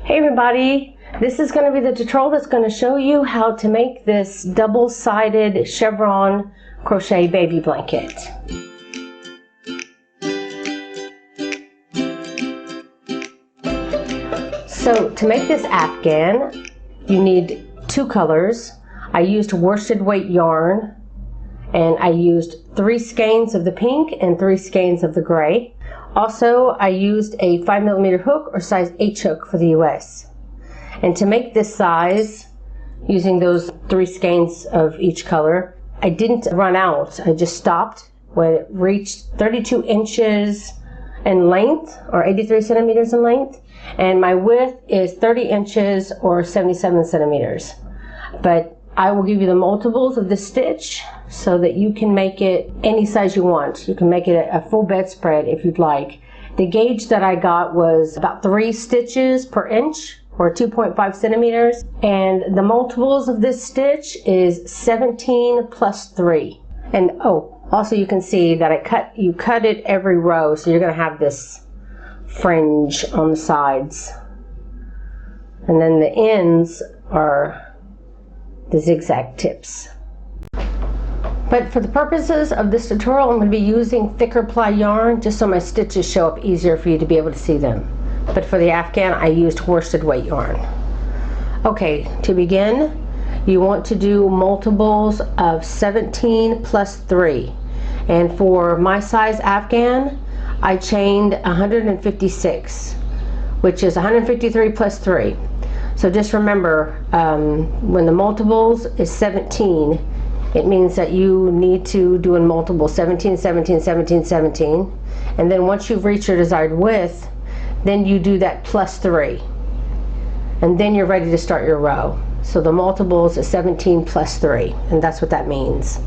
Hey everybody, this is going to be the tutorial that's going to show you how to make this double-sided chevron crochet baby blanket. So to make this afghan, you need two colors. I used worsted weight yarn, and I used 3 skeins of the pink and 3 skeins of the gray. Also, I used a 5mm hook or size H hook for the US. And to make this size, using those 3 skeins of each color, I didn't run out. I just stopped when it reached 32 inches in length, or 83 centimeters in length. And my width is 30 inches or 77 centimeters. But I will give you the multiples of this stitch so that you can make it any size you want. You can make it a full bedspread if you'd like. The gauge that I got was about 3 stitches per inch, or 2.5 centimeters. And the multiples of this stitch is 17 plus 3. And also you can see that you cut it every row, so you're going to have this fringe on the sides. And then the ends are the zigzag tips. But for the purposes of this tutorial, I'm going to be using thicker ply yarn just so my stitches show up easier for you to be able to see them. But for the afghan, I used worsted weight yarn. Okay, to begin, you want to do multiples of 17 plus 3. And for my size afghan, I chained 156, which is 153 plus 3. So just remember, when the multiples is 17, it means that you need to do in multiple 17, 17, 17, 17. And then once you've reached your desired width, then you do that plus 3. And then you're ready to start your row. So the multiples is 17 plus 3, and that's what that means.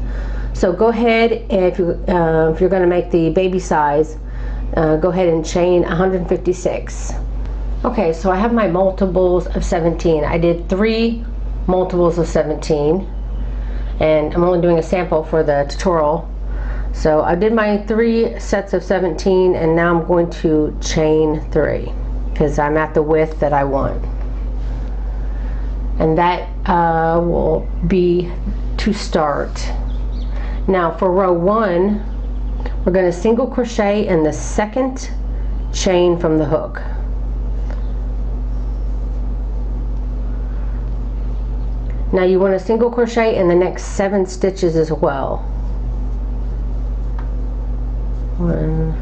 So go ahead, and if you're going to make the baby size, go ahead and chain 156. Okay, so I have my multiples of 17. I did 3 multiples of 17, and I'm only doing a sample for the tutorial. So I did my 3 sets of 17, and now I'm going to chain 3 because I'm at the width that I want. And that will be to start. Now for row 1, we're going to single crochet in the second chain from the hook. Now you want to single crochet in the next 7 stitches as well. 1,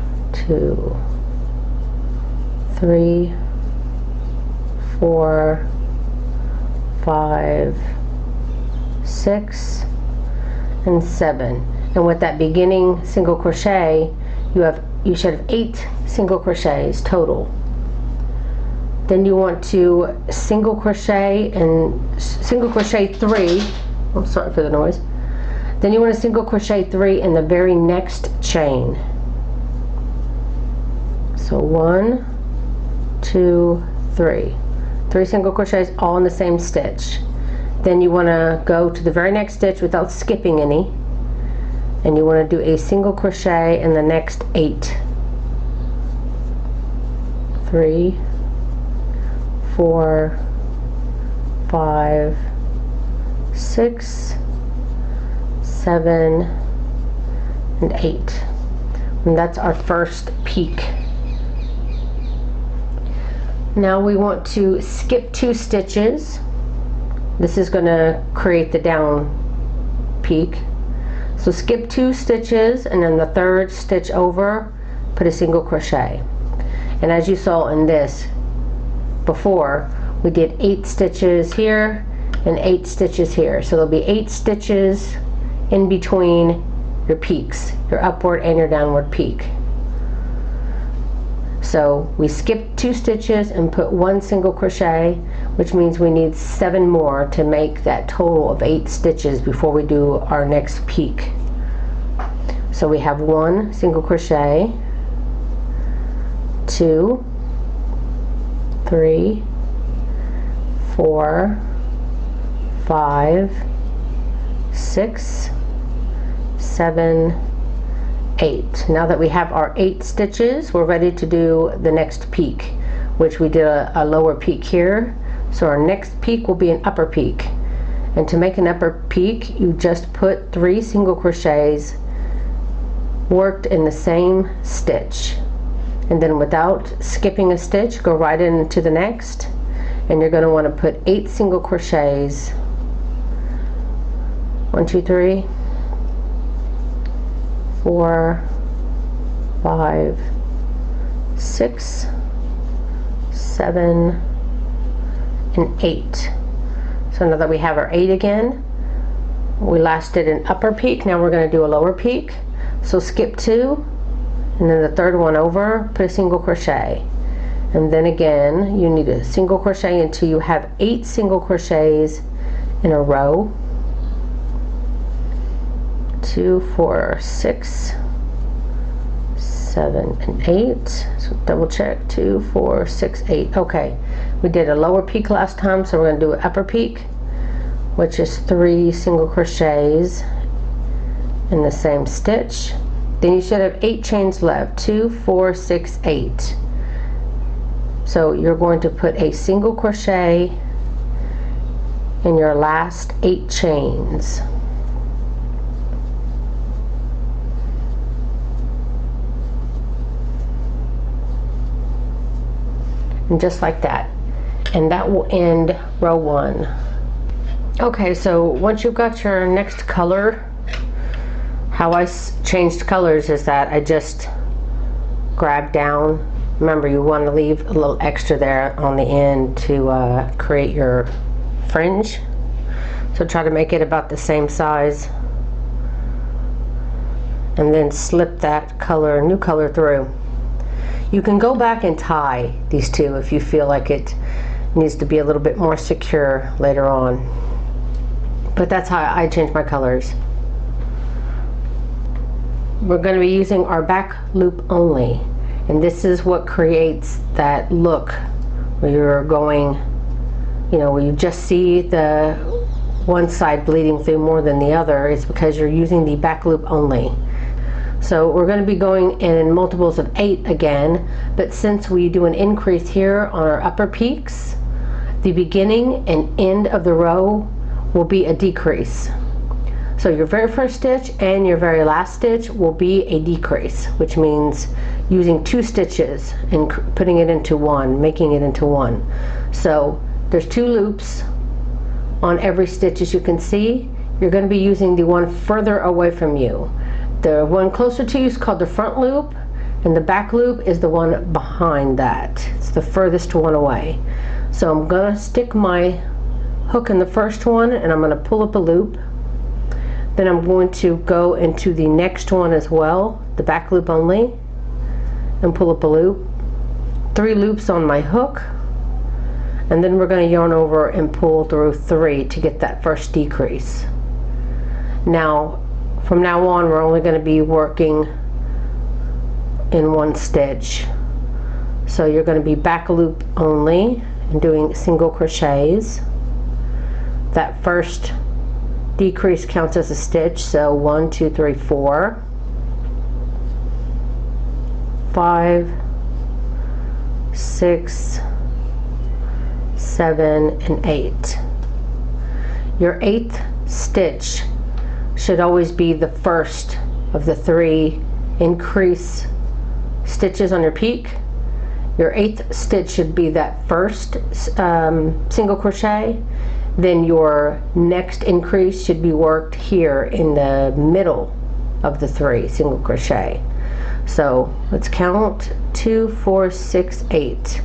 2, 3, 4, 5, 6, and 7. And with that beginning single crochet, you should have 8 single crochets total. Then you want to single crochet 3. I'm sorry for the noise. Then you want to single crochet 3 in the very next chain. So 1, 2, 3. 3 single crochets all in the same stitch. Then you want to go to the very next stitch without skipping any, and you want to do a single crochet in the next 8. 3, 4, 5, 6, 7, and 8. And that's our first peak. Now we want to skip 2 stitches. This is going to create the down peak. So skip 2 stitches, and then the 3rd stitch over, put a single crochet. And as you saw in this before, we did 8 stitches here and 8 stitches here. So there'll be 8 stitches in between your peaks, your upward and your downward peak. So we skipped 2 stitches and put 1 single crochet, which means we need 7 more to make that total of 8 stitches before we do our next peak. So we have 1 single crochet, 2, 3, 4, 5, 6, 7, 8. Now that we have our 8 stitches, we're ready to do the next peak, which we did a lower peak here. So our next peak will be an upper peak. And to make an upper peak, you just put 3 single crochets worked in the same stitch. And then without skipping a stitch, go right into the next. And you're going to want to put 8 single crochets. 1, 2, 3, 4, 5, 6, 7, and 8. So now that we have our 8 again, we last did an upper peak. Now we're going to do a lower peak. So skip 2, and then the third one over, put a single crochet. And then again, you need a single crochet until you have 8 single crochets in a row. 2, 4, 6, 7, and 8. So double check. 2, 4, 6, 8. Okay, we did a lower peak last time, so we're going to do an upper peak, which is 3 single crochets in the same stitch. Then you should have 8 chains left. 2, 4, 6, 8. So you're going to put a single crochet in your last 8 chains. And just like that. And that will end row 1. Okay, so once you've got your next color, how I changed colors is that I just grab down. Remember, you want to leave a little extra there on the end to create your fringe. So try to make it about the same size. And then slip that color, new color through. You can go back and tie these two if you feel like it needs to be a little bit more secure later on. But that's how I change my colors. We're going to be using our back loop only, and this is what creates that look where you're going, you know, where you just see the one side bleeding through more than the other. It's because you're using the back loop only. So we're going to be going in multiples of 8 again, but since we do an increase here on our upper peaks, the beginning and end of the row will be a decrease. So your very first stitch and your very last stitch will be a decrease, which means using 2 stitches and putting it into one, making it into one. So there's 2 loops on every stitch, as you can see. You're going to be using the one further away from you. The one closer to you is called the front loop, and the back loop is the one behind that. It's the furthest one away. So I'm going to stick my hook in the first one, and I'm going to pull up a loop. Then I'm going to go into the next one as well, the back loop only, and pull up a loop. 3 loops on my hook, and then we're going to yarn over and pull through 3 to get that first decrease. Now, from now on, we're only going to be working in 1 stitch. So you're going to be back loop only and doing single crochets. That first decrease counts as a stitch, so 1, 2, 3, 4, 5, 6, 7, and 8. Your 8th stitch should always be the first of the 3 increase stitches on your peak. Your 8th stitch should be that first single crochet. Then your next increase should be worked here in the middle of the 3 single crochet. So let's count 2, 4, 6, 8,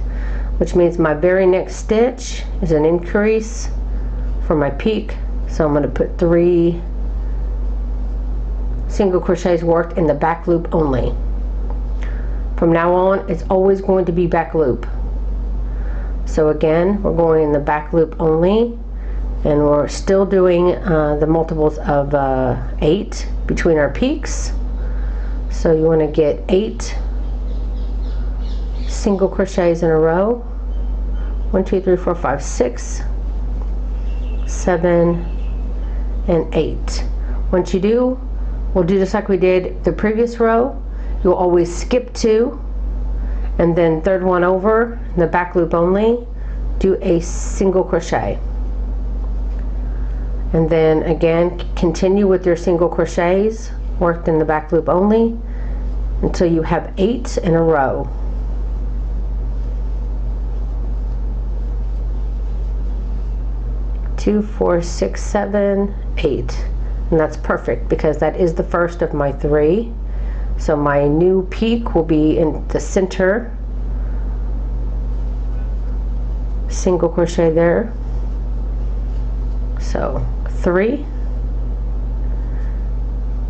which means my very next stitch is an increase for my peak. So I'm going to put 3 single crochets worked in the back loop only. From now on, it's always going to be back loop. So again, we're going in the back loop only, and we're still doing the multiples of 8 between our peaks. So you want to get 8 single crochets in a row. 1, 2, 3, 4, 5, 6, 7, and 8. Once you do, we'll do just like we did the previous row. You'll always skip 2, and then third one over, the back loop only, do a single crochet. And then again, continue with your single crochets worked in the back loop only until you have 8 in a row. Two, 4, 6, 7, 8. And that's perfect because that is the first of my 3. So my new peak will be in the center. Single crochet there. So 3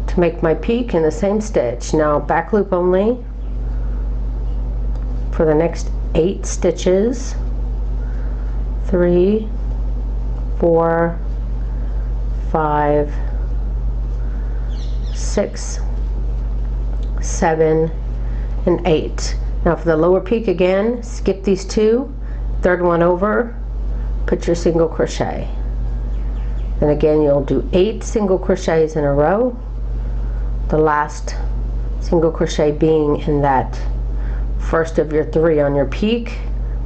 to make my peak in the same stitch. Now back loop only for the next 8 stitches. 3, 4, 5, 6, 7, and 8. Now for the lower peak again, skip these 2, third one over, put your single crochet. And again, you'll do 8 single crochets in a row, the last single crochet being in that first of your 3 on your peak,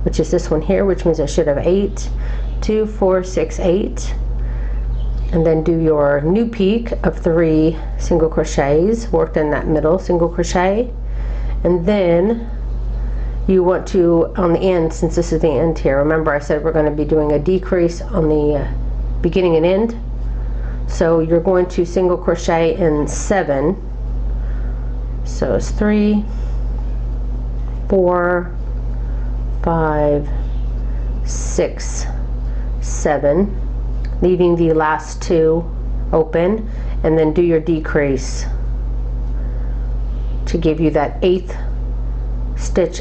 which is this one here, which means I should have 8. 2, 4, 6, 8, and then do your new peak of 3 single crochets worked in that middle single crochet. And then you want to, on the end, since this is the end here, remember I said we're going to be doing a decrease on the beginning and end, so you're going to single crochet in 7. So it's 3, 4, 5, 6, 7, leaving the last 2 open, and then do your decrease to give you that 8th stitch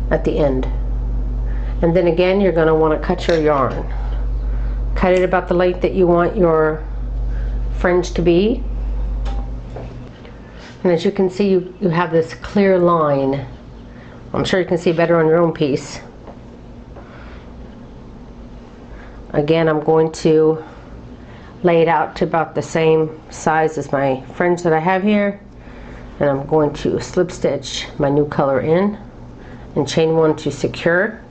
at the end. And then again, you're going to want to cut your yarn. Cut it about the length that you want your fringe to be. And as you can see, you have this clear line. I'm sure you can see better on your own piece. Again, I'm going to lay it out to about the same size as my fringe that I have here, and I'm going to slip stitch my new color in and chain 1 to secure,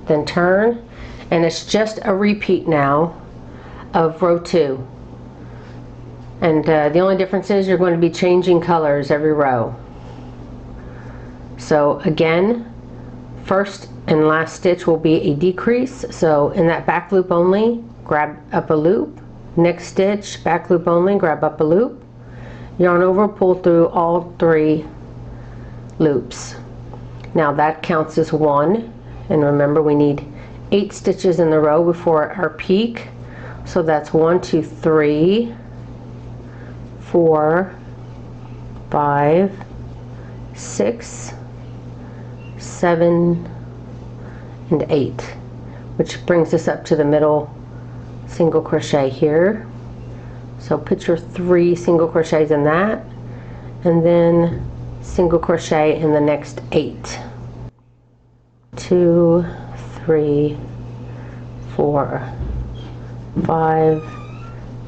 then turn, and it's just a repeat now of row 2, and the only difference is you're going to be changing colors every row. So again, first and last stitch will be a decrease, so in that back loop only, grab up a loop, next stitch back loop only, grab up a loop, yarn over, pull through all 3 loops. Now that counts as 1, and remember we need 8 stitches in the row before our peak, so that's 1, 2, 3, 4, 5, 6, 7, and 8, which brings us up to the middle single crochet here. So put your 3 single crochets in that, and then single crochet in the next 8. 2, 3, 4, 5,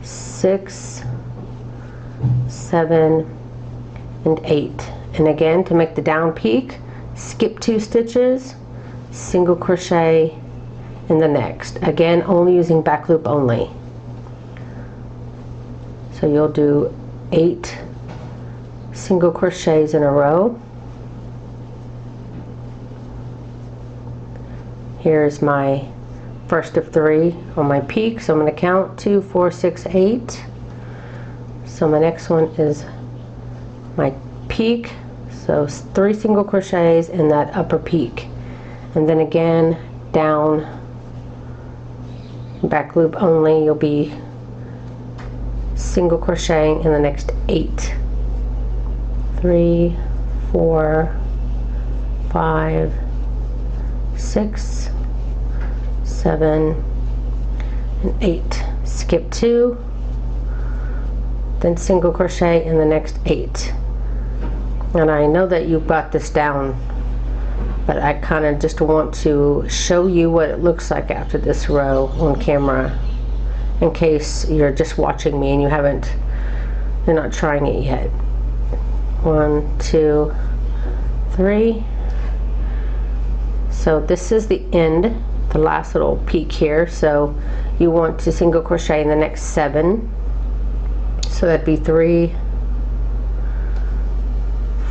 6, 7, and 8. And again, to make the down peak, skip 2 stitches, single crochet in the next, again only using back loop only. So you'll do 8 single crochets in a row. Here's my first of 3 on my peak, so I'm going to count 2, 4, 6, 8. So my next one is my peak, so 3 single crochets in that upper peak, and then again down back loop only, you'll be single crocheting in the next 8. 3, 4, 5, 6, 7, and 8. Skip 2, then single crochet in the next 8. And I know that you've got this down, but I kind of just want to show you what it looks like after this row on camera, in case you're just watching me and you're not trying it yet. 1, 2, 3. So this is the end, the last little peak here, so you want to single crochet in the next 7. So that'd be 3,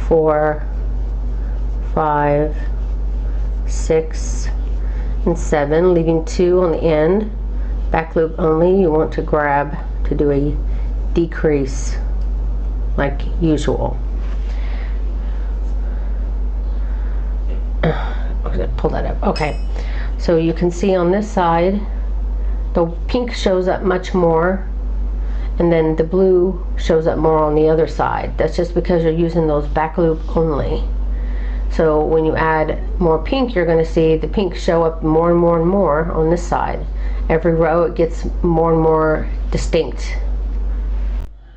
4, 5, 6, and 7, leaving 2 on the end. Back loop only. You want to grab to do a decrease like usual. Pull that up. Okay, so you can see on this side the pink shows up much more, and then the blue shows up more on the other side. That's just because you're using those back loop only. So when you add more pink, you're going to see the pink show up more and more and more on this side. Every row it gets more and more distinct.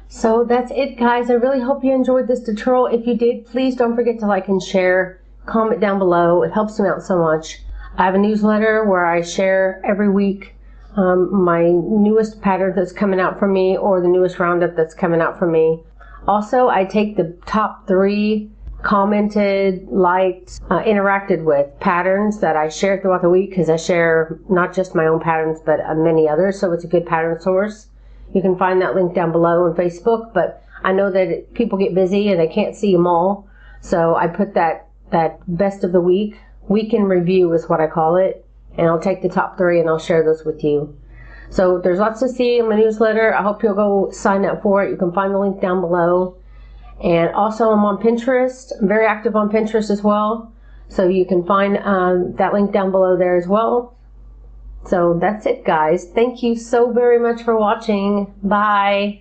So that's it, guys. I really hope you enjoyed this tutorial. If you did, please don't forget to like and share. Comment down below. It helps me out so much. I have a newsletter where I share every week my newest pattern that's coming out for me, or the newest roundup that's coming out for me. Also, I take the top 3 commented, liked, interacted with patterns that I share throughout the week, because I share not just my own patterns but many others, so it's a good pattern source. You can find that link down below on Facebook, but I know that people get busy and they can't see them all, so I put that best of the week in review is what I call it, and I'll take the top 3 and I'll share those with you. So there's lots to see in my newsletter. I hope you'll go sign up for it. You can find the link down below. And also I'm on Pinterest. I'm very active on Pinterest as well, so you can find that link down below there as well. So that's it, guys. Thank you so very much for watching. Bye.